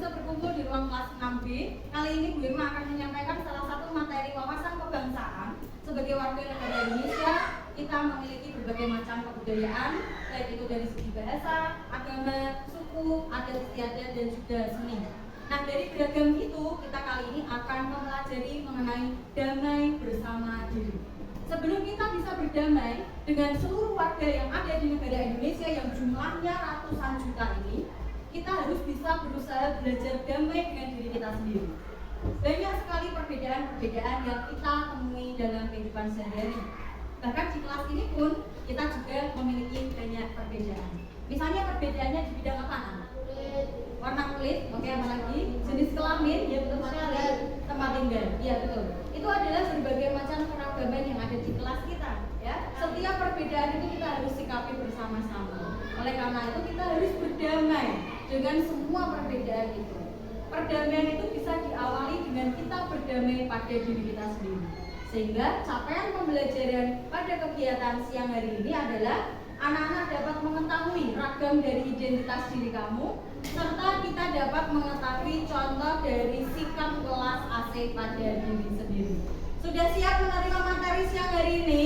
bisa berkumpul di ruang kelas 6B. Kali ini Bu Irma akan menyampaikan salah satu materi wawasan kebangsaan. Sebagai warga negara Indonesia, kita memiliki berbagai macam kebudayaan, baik itu dari segi bahasa, agama, suku, adat istiadat, dan juga seni. Nah, dari beragam itu, kita kali ini akan mempelajari mengenai damai bersama diri. Sebelum kita bisa berdamai dengan seluruh warga yang ada di negara Indonesia yang jumlahnya ratusan juta ini, kita harus bisa berusaha belajar damai dengan diri kita sendiri. Banyak sekali perbedaan-perbedaan yang kita temui dalam kehidupan sehari-hari. Bahkan di kelas ini pun kita juga memiliki banyak perbedaan. Misalnya perbedaannya di bidang apa? Warna kulit, oke, apa lagi? Jenis kelamin, ya betul sekali. Tempat tinggal, ya betul. Itu adalah berbagai macam keragaman yang ada di kelas kita, ya. Setiap perbedaan itu kita harus sikapi bersama-sama. Oleh karena itu kita harus berdamai dengan semua perbedaan itu. Perdamaian itu bisa diawali dengan kita berdamai pada diri kita sendiri. Sehingga capaian pembelajaran pada kegiatan siang hari ini adalah anak-anak dapat mengetahui ragam dari identitas diri kamu, serta kita dapat mengetahui contoh dari sikap kelas AC pada diri sendiri. Sudah siap menerima materi siang hari ini?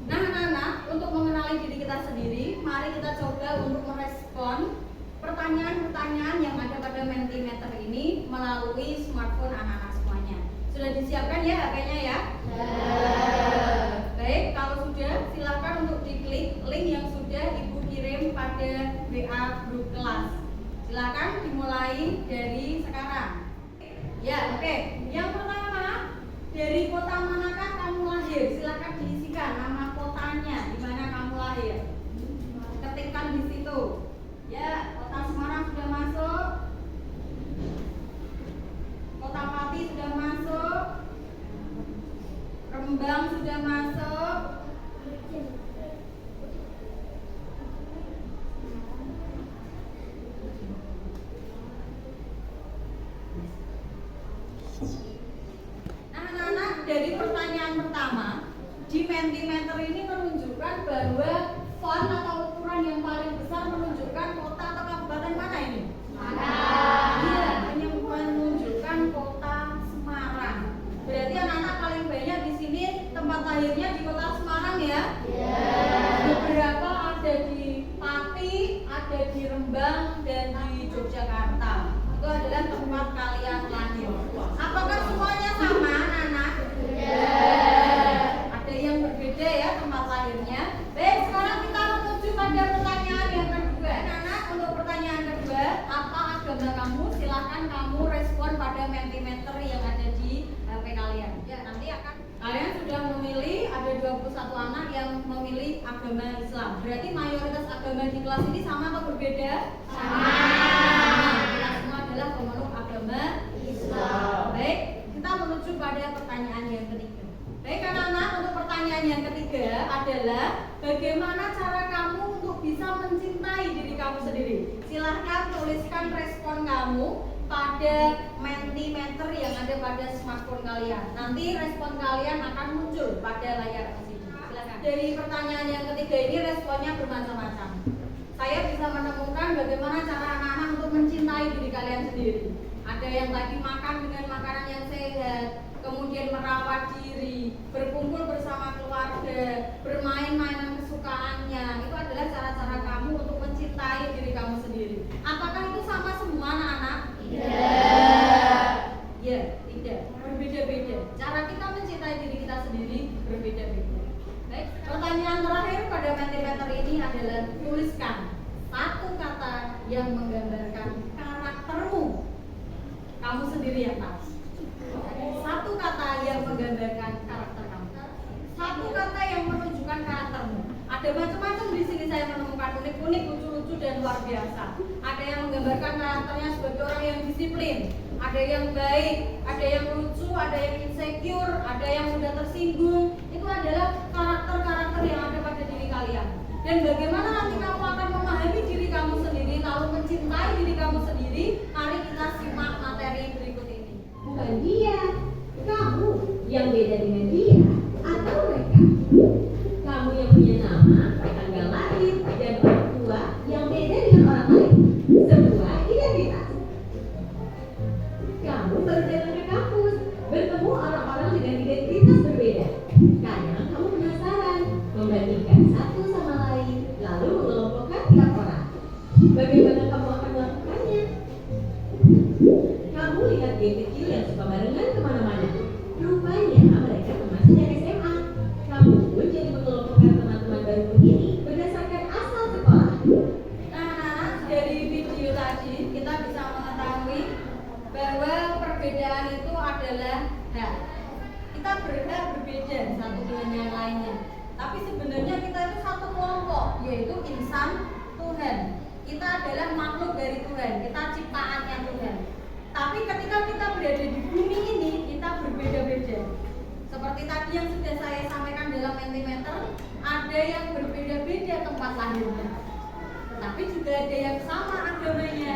Nah, anak-anak, untuk mengenali diri kita sendiri, mari kita coba untuk merespon pertanyaan-pertanyaan yang ada pada Mentimeter ini melalui smartphone anak-anak semuanya. Sudah disiapkan ya HP-nya ya? Baik, kalau sudah silakan untuk diklik link yang sudah Ibu kirim pada WA grup kelas. Silakan dimulai dari sekarang. Ya, oke. Yang pertama, dari kota manakah kamu lahir? Silakan diisikan nama kotanya, di mana kamu lahir. Ketikkan di situ. Ya, kota Semarang sudah masuk. Kota Pati sudah masuk. Rembang sudah masuk. Nah, anak-anak, dari pertanyaan pertama, di Mentimeter ini menunjukkan bahwa font atau ukuran yang paling besar menunjukkan kota atau kabupaten mana ini? Iya, ini menunjukkan kota Semarang. Berarti anak-anak paling banyak di sini tempat lahirnya di kota Semarang ya? Beberapa ada di Pati, ada di Rembang, dan di Yogyakarta. Itu adalah tempat kalian lahir. Apakah semuanya sama, anak-anak? Ada yang berbeda ya tempat lahirnya. Baik, sekarang kita menuju pada pertanyaan yang kedua. Anak-anak, untuk pertanyaan kedua, apa agama kamu? Silahkan kamu respon pada Mentimeter yang ada di HP kalian. Ya, nanti kalian sudah memilih, ada 21 anak yang memilih agama Islam. Berarti mayoritas agama di kelas ini sama atau berbeda? Sama. Kita semua adalah pemeluk agama Islam. Baik, kita menuju pada pertanyaan yang ketiga. Baik anak-anak, untuk pertanyaan yang ketiga adalah bagaimana cara kamu untuk bisa mencintai diri kamu sendiri? Silahkan tuliskan respon kamu pada Mentimeter yang ada pada smartphone kalian. Nanti respon kalian akan muncul pada layar LCD. Silakan. Dari pertanyaan yang ketiga ini responnya bermacam-macam. Saya bisa menemukan bagaimana cara anak-anak untuk mencintai diri kalian sendiri. Ada yang tadi makan dengan makanan yang sehat, kemudian merawat diri, berkumpul bersama keluarga, bermain mainan kesukaannya. Itu adalah cara-cara kamu untuk mencintai diri kamu sendiri. Apakah itu sama semua anak-anak? Ya, tidak. Berbeda-beda. Cara kita mencintai diri kita sendiri berbeda-beda. Baik, pertanyaan terakhir pada Mentimeter ini adalah tuliskan satu kata yang menggambarkan karaktermu. Kamu sendiri yang tahu. Satu kata yang menggambarkan karakter kamu. Satu kata yang menunjukkan karaktermu. Ada macam-macam di sini saya menemukan unik-unik, lucu-lucu dan luar biasa. Ada yang menggambarkan karakternya sebagai orang yang disiplin, ada yang baik, ada yang lucu, ada yang insecure, ada yang mudah tersinggung. Itu adalah karakter-karakter yang ada pada diri kalian. Dan bagaimana nanti kamu akan memahami diri kamu sendiri, lalu mencintai diri kamu sendiri? Mari kita simak materi berikut ini. Bukan dia, kamu yang beda dengan dia atau mereka. Kamu yang punya nama, tanggal lahir, dan orang tua yang beda dengan orang lain. sebagai kecil yang suka barengan kemana-mana. Rupanya mereka teman sejak SMA. Kamu pun jadi mengelompokkan teman-teman baru begini berdasarkan asal sekolah. Nah, dari video tadi kita bisa mengetahui bahwa perbedaan itu adalah hak. Kita berhak berbeda satu dengan yang lainnya. Tapi sebenarnya kita itu satu kelompok, yaitu insan Tuhan. Kita adalah makhluk dari Tuhan, kita ciptaannya Tuhan. Tapi ketika kita berada di bumi ini, kita berbeda-beda. Seperti tadi yang sudah saya sampaikan dalam Mentimeter, ada yang berbeda-beda tempat lahirnya. Tetapi juga ada yang sama agamanya.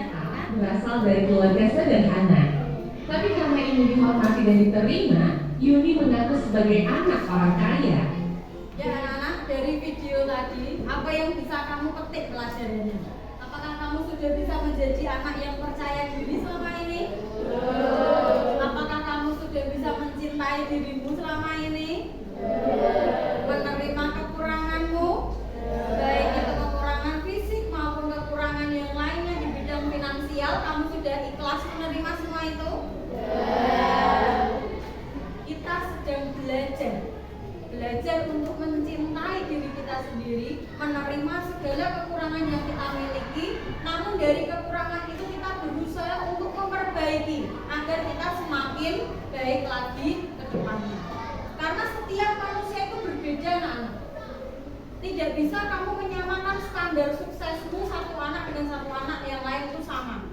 Berasal dari keluarga sederhana. Tapi karena ini dihormati dan diterima, Yuni mengaku sebagai anak orang kaya. Ya anak-anak, dari video tadi, apa yang bisa kamu petik pelajarannya? Apakah kamu sudah bisa menjadi anak yang percaya diri selama ini? Apakah kamu sudah bisa mencintai dirimu selama ini? Menerima kekuranganmu, baik itu kekurangan fisik maupun kekurangan yang lainnya di bidang finansial, kamu sudah ikhlas menerima semua itu? Kita sedang belajar untuk mencintai diri kita sendiri, menerima segala kekurangan yang kita miliki, namun dari kekurangan itu kita berusaha untuk memperbaiki agar kita semakin baik lagi ke depannya. Karena setiap manusia itu berbeda, anak-anak. Tidak bisa kamu menyamakan standar suksesmu satu anak dengan satu anak yang lain itu sama.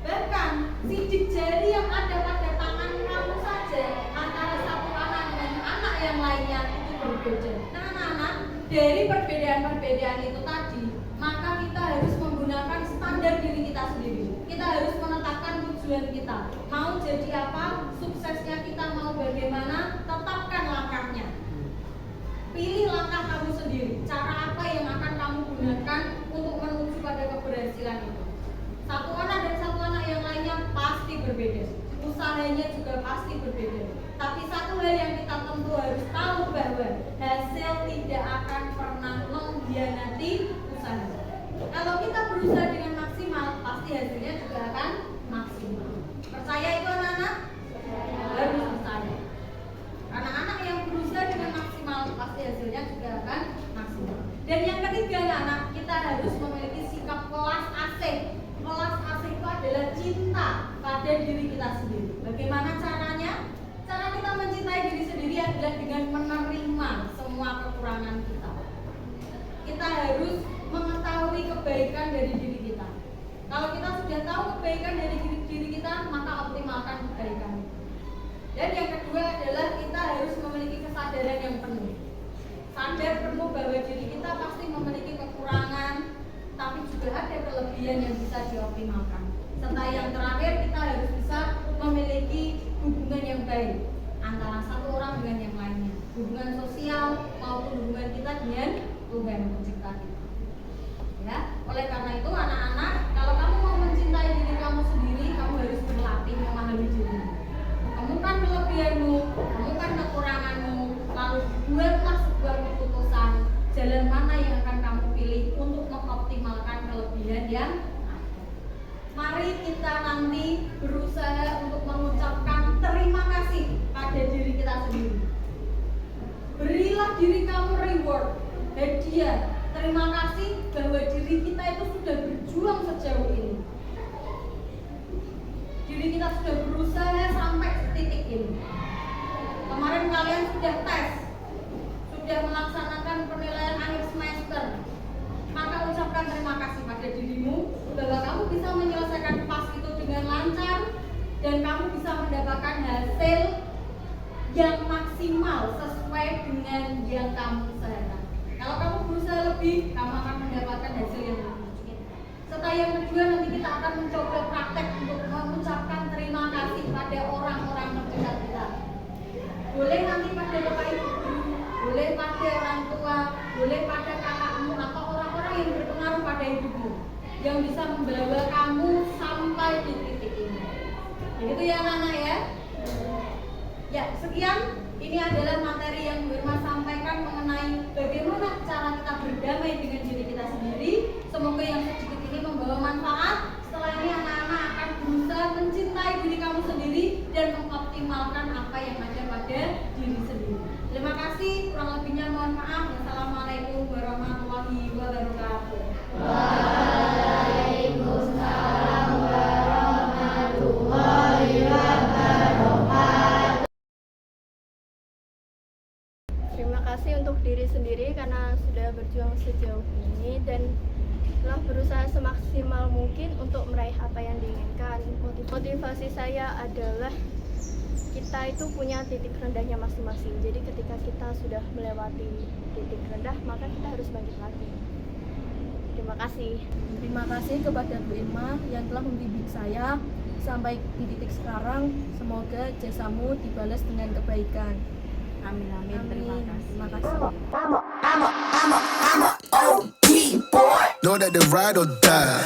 Bahkan sidik jari yang ada pada tangan kamu saja antara satu anak dengan anak yang lainnya itu berbeda. Nah, anak-anak, dari perbedaan-perbedaan itu tadi, maka kita harus menggunakan standar diri kita sendiri. Kita harus menetapkan tujuan kita. Mau jadi apa? Suksesnya kita mau bagaimana? Tetapkan langkahnya. Pilih langkah kamu sendiri. Cara apa yang akan kamu gunakan untuk menuju pada keberhasilan itu? Satu anak dan satu anak yang lainnya pasti berbeda. Usahanya juga pasti berbeda. Tapi satu hal yang kita tentu harus tahu bahwa hasil tidak akan pernah mengkhianati usaha. Kalau kita berusaha dengan maksimal, pasti hasilnya juga akan maksimal. Percaya itu anak-anak? Harus percaya. Anak-anak yang berusaha dengan maksimal, pasti hasilnya juga akan maksimal. Dan yang ketiga, anak-anak, kita harus memiliki sikap welas asih. Welas asih itu adalah cinta pada diri kita sendiri. Bagaimana caranya? Cara kita mencintai diri sendiri adalah dengan menerima semua kekurangan kita. Kita harus mengetahui kebaikan dari diri kita. Kalau kita sudah tahu kebaikan dari diri kita, maka optimalkan kebaikan itu. Dan yang kedua adalah kita harus memiliki kesadaran yang penuh. Sadar penuh bahwa diri kita pasti memiliki kekurangan, tapi juga ada kelebihan yang bisa dioptimalkan. Serta yang terakhir, kita harus bisa memiliki hubungan yang baik antara satu orang dengan yang lainnya, hubungan sosial maupun hubungan kita dengan Tuhan pencipta kita. Ya, oleh karena itu anak-anak, kalau kamu mau mencintai diri kamu sendiri, kamu harus berlatih memahami diri. Temukan kelebihanmu, temukan kekuranganmu, lalu buatlah sebuah keputusan jalan mana yang akan kamu pilih untuk mengoptimalkan kelebihan yang ada. Mari kita nanti berusaha untuk mengucapkan terima kasih pada diri kita sendiri. Berilah diri kamu reward, hadiah, terima kasih bahwa diri kita itu sudah berjuang sejauh ini. Diri kita sudah berusaha sampai titik ini. Kemarin kalian sudah tes, sudah melaksanakan penilaian akhir semester. Maka ucapkan terima kasih pada dirimu bahwa kamu bisa menyelesaikan pas itu dengan lancar dan kamu bisa mendapatkan hasil yang maksimal sesuai dengan yang kamu usahakan. Kalau kamu berusaha lebih, kamu akan mendapatkan hasil yang lebih. Serta yang kedua, nanti kita akan mencoba praktek untuk mengucapkan terima kasih pada orang-orang terdekat kita. Boleh nanti pada bapak ibu guru, boleh pada orang tua, boleh pada kakakmu atau orang-orang yang berpengaruh pada hidupmu yang bisa membawa kamu sampai di titik ini. Begitu ya anak-anak ya. Ya, sekian. Ini adalah materi yang Bu Irma sampaikan mengenai bagaimana cara kita berdamai dengan diri kita sendiri. Semoga yang sedikit ini membawa manfaat. Setelah ini anak-anak akan berusaha mencintai diri kamu sendiri untuk diri sendiri karena sudah berjuang sejauh ini dan telah berusaha semaksimal mungkin untuk meraih apa yang diinginkan. Motivasi saya adalah kita itu punya titik rendahnya masing-masing. Jadi ketika kita sudah melewati titik rendah, maka kita harus bangkit lagi. Terima kasih. Terima kasih kepada Bu Irma yang telah membimbing saya sampai di titik sekarang. Semoga jasamu dibalas dengan kebaikan. Amin, amin. Terima kasih. Terima kasih. Know that they ride or die.